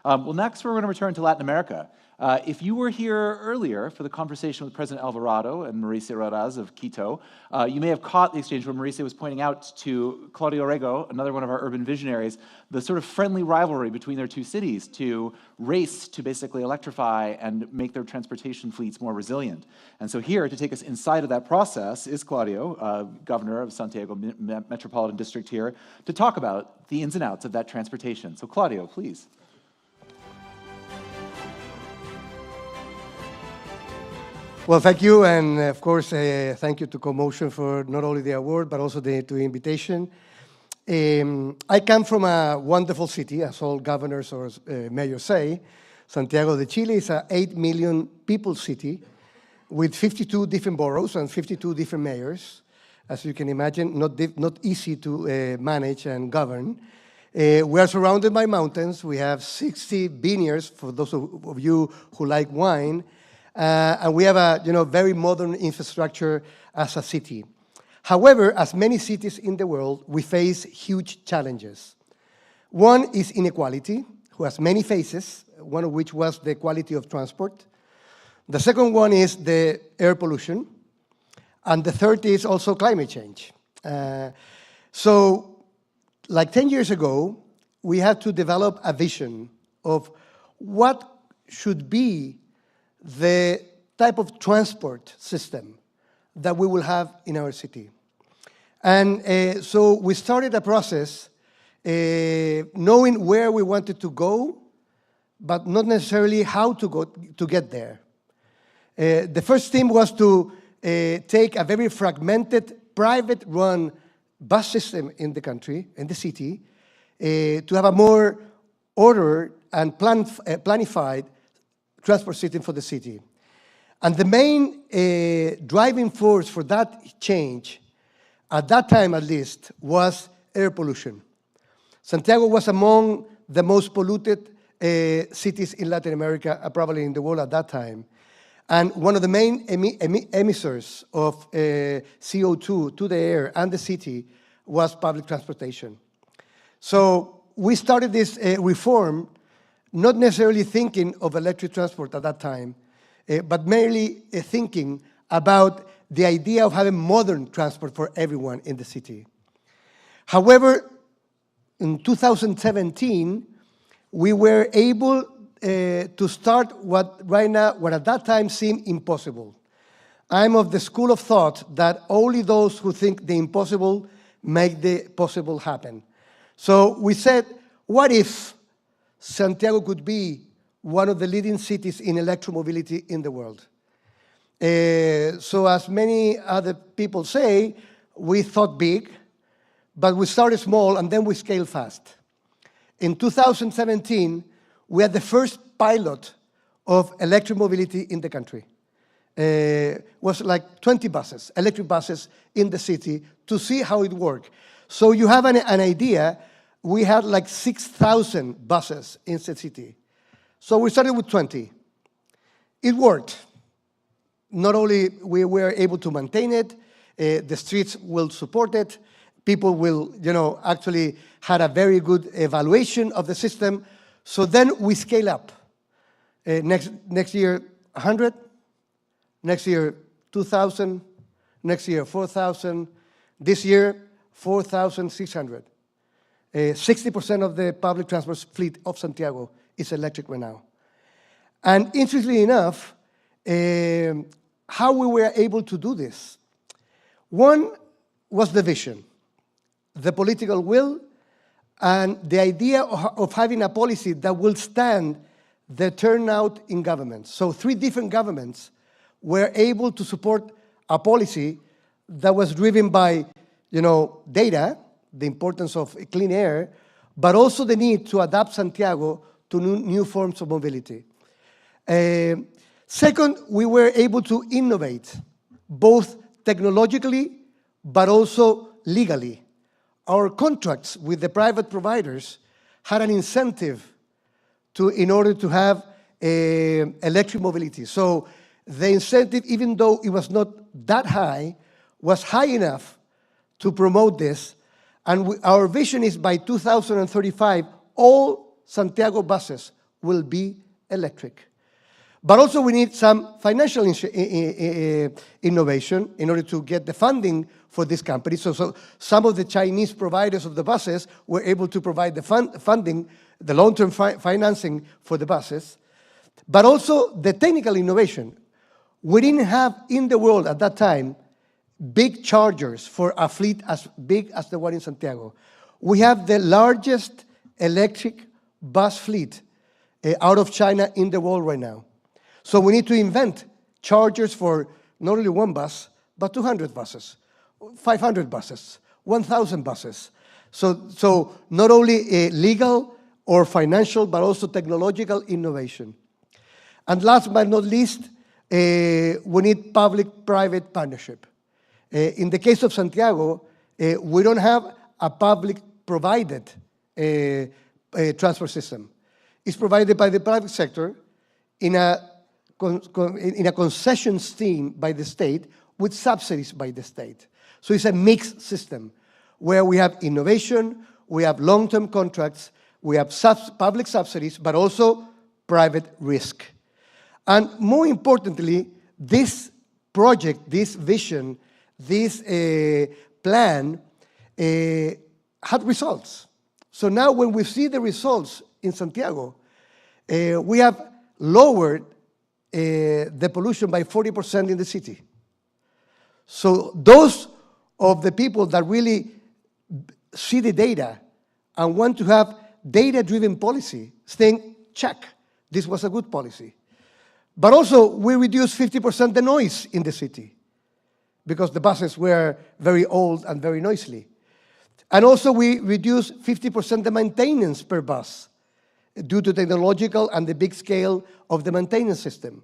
Well, next we're going to return to Latin America. If you were here earlier for the conversation with President Alvarado and Mauricio Rodaz of Quito, you may have caught the exchange where Mauricio was pointing out to Claudio Orrego, another one of our urban visionaries, the sort of friendly rivalry between their two cities to race to basically electrify and make their transportation fleets more resilient. And so here, to take us inside of that process, is Claudio, governor of Santiago Metropolitan District here, to talk about the ins and outs of that transportation. So Claudio, please. Well, thank you, and of course, thank you to CoMotion for not only the award, but also the invitation. I come from a wonderful city, as all governors or mayors say. Santiago de Chile is an 8 million people city with 52 different boroughs and 52 different mayors. As you can imagine, not easy to manage and govern. We are surrounded by mountains. We have 60 vineyards, for those of you who like wine. And we have a very modern infrastructure as a city. However, as many cities in the world, we face huge challenges. One is inequality, who has many faces, one of which was the quality of transport. The second one is the air pollution. And the third is also climate change. So, like 10 years ago, we had to develop a vision of what should be the type of transport system that we will have in our city. And so we started a process knowing where we wanted to go, but not necessarily how to get there. The first thing was to take a very fragmented, private-run bus system in the country, in the city, to have a more ordered and planified transport system for the city. And the main driving force for that change, at that time at least, was air pollution. Santiago was among the most polluted cities in Latin America, probably in the world at that time. And one of the main emitters of CO2 to the air and the city was public transportation. So we started this reform not necessarily thinking of electric transport at that time, but merely thinking about the idea of having modern transport for everyone in the city. However, in 2017, we were able to start what at that time seemed impossible. I'm of the school of thought that only those who think the impossible make the possible happen. So we said, what if Santiago could be one of the leading cities in electromobility in the world? So as many other people say, we thought big, but we started small and then we scaled fast. In 2017, we had the first pilot of electromobility in the country. It was like 20 buses, electric buses in the city to see how it worked. So you have an idea. We had like 6,000 buses in the city. So we started with 20. It worked. Not only we were able to maintain it, the streets will support it, people will, actually had a very good evaluation of the system. So then we scale up. Next year, 100. Next year, 2,000. Next year, 4,000. This year, 4,600. 60% of the public transport fleet of Santiago is electric right now. And interestingly enough, how we were able to do this. One was the vision, the political will, and the idea of having a policy that will stand the turnout in governments. So 3 different governments were able to support a policy that was driven by, data, the importance of clean air, but also the need to adapt Santiago to new forms of mobility. Second, we were able to innovate, both technologically, but also legally. Our contracts with the private providers had an incentive in order to have electric mobility. So the incentive, even though it was not that high, was high enough to promote this. And our vision is by 2035, all Santiago buses will be electric. But also we need some financial innovation in order to get the funding for this company. So some of the Chinese providers of the buses were able to provide the funding, the long-term financing for the buses, but also the technical innovation. We didn't have in the world at that time big chargers for a fleet as big as the one in Santiago. We have the largest electric bus fleet out of China in the world right now. So we need to invent chargers for not only one bus, but 200 buses, 500 buses, 1,000 buses. So not only legal or financial, but also technological innovation. And last but not least, we need public-private partnership. In the case of Santiago, we don't have a public-provided transport system. It's provided by the private sector in a concession scheme by the state with subsidies by the state. So it's a mixed system where we have innovation, we have long-term contracts, we have public subsidies, but also private risk. And more importantly, this project, this vision, this plan had results. So now when we see the results in Santiago, we have lowered the pollution by 40% in the city. So those of the people that really see the data and want to have data-driven policy think, check, this was a good policy. But also, we reduced 50% the noise in the city because the buses were very old and very noisy. And also, we reduced 50% the maintenance per bus due to technological and the big scale of the maintenance system.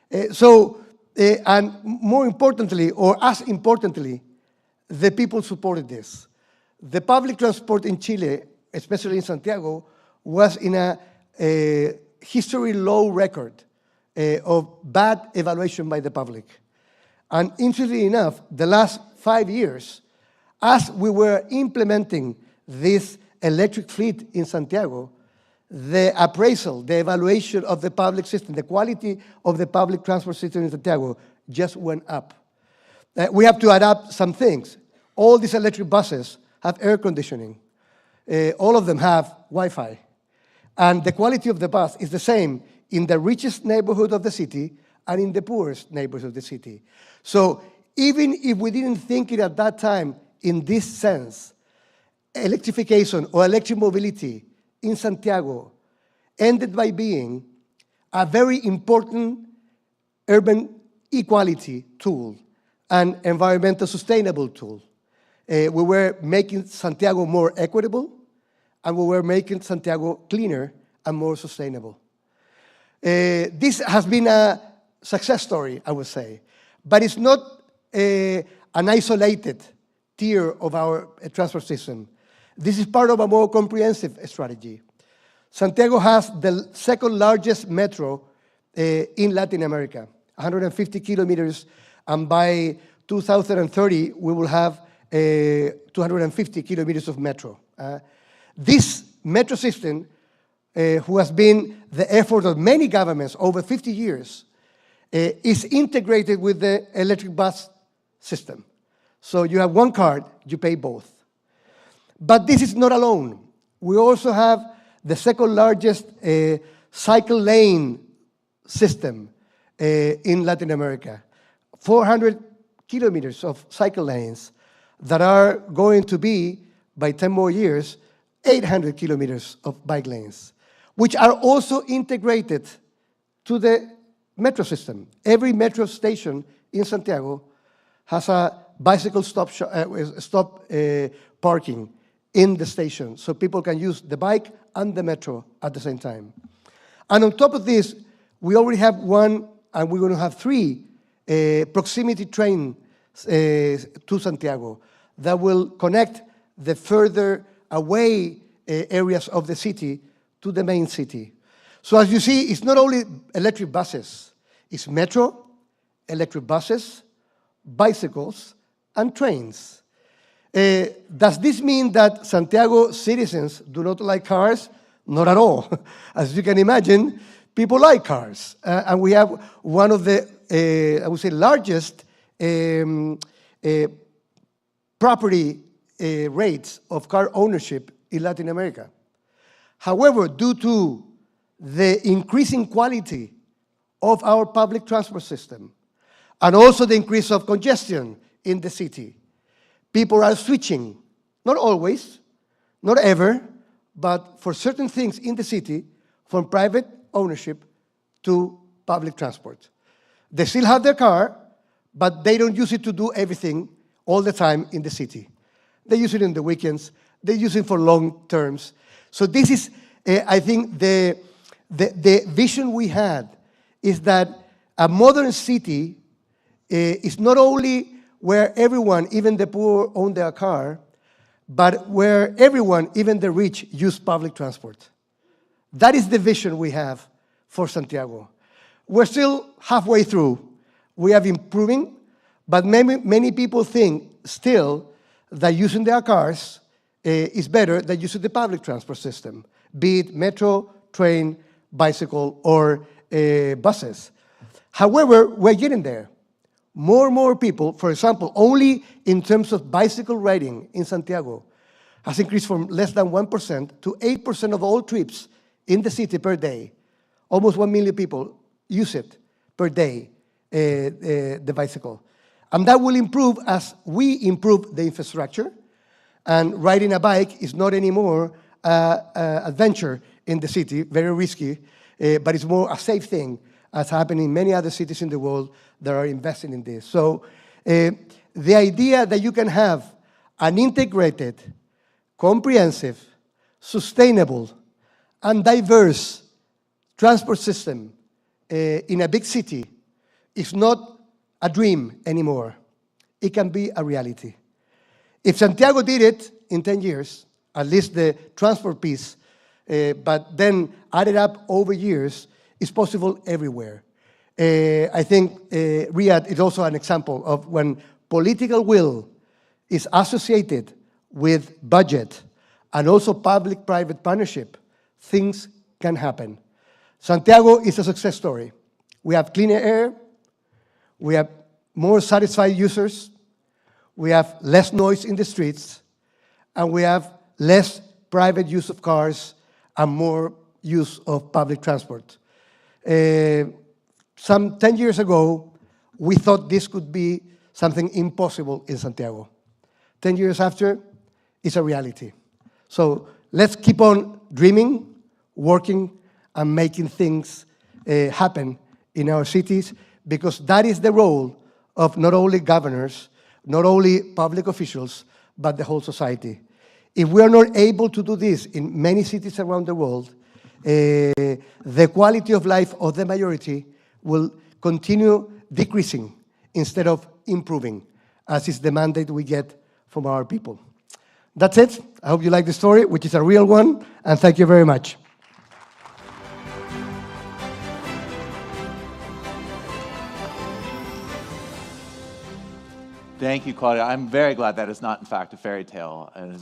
And more importantly, or as importantly, the people supported this. The public transport in Chile, especially in Santiago, was in a history low record of bad evaluation by the public. And interestingly enough, the last 5 years, as we were implementing this electric fleet in Santiago, the appraisal, the evaluation of the public system, the quality of the public transport system in Santiago just went up. We have to adapt some things. All these electric buses have air conditioning. All of them have Wi-Fi. And the quality of the bus is the same in the richest neighborhood of the city and in the poorest neighborhood of the city. So even if we didn't think it at that time in this sense, electrification or electric mobility in Santiago ended by being a very important urban equality tool and environmental sustainable tool. We were making Santiago more equitable, and we were making Santiago cleaner and more sustainable. This has been a success story, I would say, but it's not an isolated tier of our transport system. This is part of a more comprehensive strategy. Santiago has the second largest metro in Latin America, 150 kilometers, and by 2030, we will have 250 kilometers of metro. This metro system, who has been the effort of many governments over 50 years, is integrated with the electric bus system. So you have one card, you pay both. But this is not alone. We also have the second largest cycle lane system in Latin America. 400 kilometers of cycle lanes that are going to be, by 10 more years, 800 kilometers of bike lanes, which are also integrated to the metro system. Every metro station in Santiago has a bicycle stop parking in the station, so people can use the bike and the metro at the same time. And on top of this, we already have one, and we're going to have 3 proximity trains to Santiago that will connect the further away areas of the city to the main city. So as you see, it's not only electric buses, it's metro, electric buses, bicycles, and trains. Does this mean that Santiago citizens do not like cars? Not at all. As you can imagine, people like cars. And we have one of the, I would say, largest property rates of car ownership in Latin America. However, due to the increasing quality of our public transport system, and also the increase of congestion in the city, people are switching, not always, not ever, but for certain things in the city, from private ownership to public transport. They still have their car, but they don't use it to do everything all the time in the city. They use it in the weekends, they use it for long terms. So this is, I think, the vision we had is that a modern city is not only where everyone, even the poor, own their car, but where everyone, even the rich, use public transport. That is the vision we have for Santiago. We're still halfway through. We are improving, but many people think still that using their cars is better than using the public transport system, be it metro, train, bicycle, or buses. However, we're getting there. More and more people, for example, only in terms of bicycle riding in Santiago, has increased from less than 1% to 8% of all trips in the city per day. Almost 1 million people use it per day, the bicycle. And that will improve as we improve the infrastructure, and riding a bike is not anymore an adventure in the city, very risky, but it's more a safe thing, as happening in many other cities in the world that are investing in this. So the idea that you can have an integrated, comprehensive, sustainable, and diverse transport system in a big city is not a dream anymore. It can be a reality. If Santiago did it in 10 years, at least the transport piece, but then added up over years, it's possible everywhere. I think Riyadh is also an example of when political will is associated with budget and also public-private partnership, things can happen. Santiago is a success story. We have cleaner air, we have more satisfied users, we have less noise in the streets, and we have less private use of cars and more use of public transport. Some 10 years ago, we thought this could be something impossible in Santiago. 10 years after, it's a reality. So let's keep on dreaming, working, and making things happen in our cities, because that is the role of not only governors, not only public officials, but the whole society. If we are not able to do this in many cities around the world, the quality of life of the majority will continue decreasing instead of improving, as is the mandate we get from our people. That's it. I hope you like the story, which is a real one, and thank you very much. Thank you, Claudio. I'm very glad that is not, in fact, a fairy tale.